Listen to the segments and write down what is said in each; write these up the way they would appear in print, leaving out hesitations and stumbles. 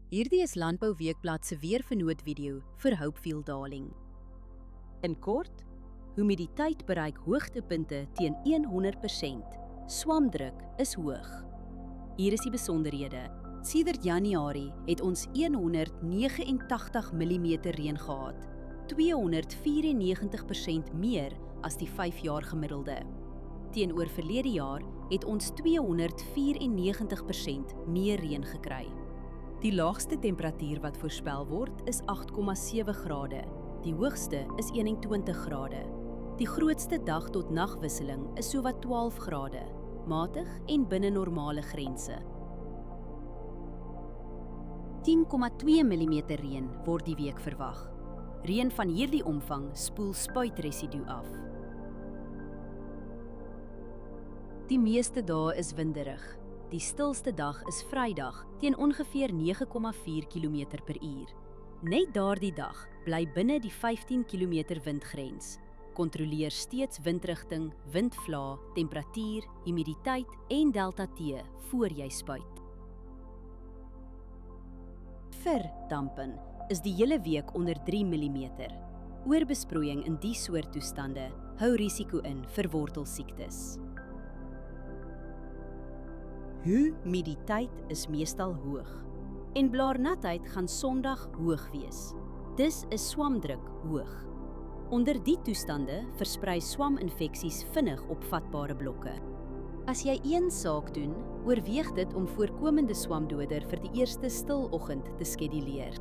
Hierdie is Landbou Weekblad se weervernoot-video vir Hopefield Darling. In kort, humiditeit bereik hoogtepunte teen 100%. Swamdruk is hoog. Hier is die besonderhede. Sedert Januarie het ons 189 mm reën gehad, 294% meer as die 5-jaar gemiddelde. Teenoor verlede jaar het ons 294% meer reën gekry. Die laagste temperatuur wat voorspel word is 8,7 grade. Die hoogste is 21 grade. Die grootste dag tot nagwisseling is sowat 12 grade, matig en binne normale grense. 10,2 mm reën word die week verwag. Reën van hierdie omvang spoel spuitresidue af. Die meeste dae is winderig. Die stilste dag is Vrydag teen ongeveer 9,4 km/h. Net daardie dag bly binne die 15 km windgrens. Kontroleer steeds windrigting, windvlae, temperatuur, humiditeit en delta T voor jy spuit. Vir dampen is die hele week onder 3 mm. Oorbesproeiing in die soort toestande hou risiko in vir wortelsiektes. Humiditeit is meestal hoog en blaarnatheid gaan Sondag hoog wees. Dis is swamdruk hoog. Onder die toestande versprei swaminfeksies vinnig op vatbare blokke. As jy een saak doen, oorweeg dit om voorkomende swamdoder vir die eerste stiloggend te skeduleer.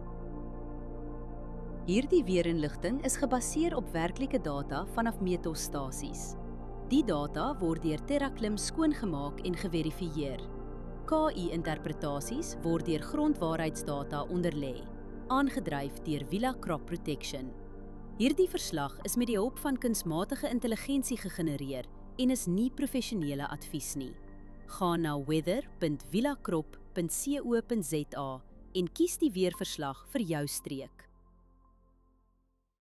Hierdie weerinligting is gebaseer op werklike data vanaf meetstasies. Die data word deur TerraClim skoongemaak en geverifieer. KI-interpretasies word deur grondwaarheidsdata onderlê, aangedryf deur Villa Crop Protection. Hierdie verslag is met die hulp van kunsmatige intelligensie gegenereer en is nie professionele advies nie. Gaan na weather.villacrop.co.za en kies die weerverslag vir jou streek.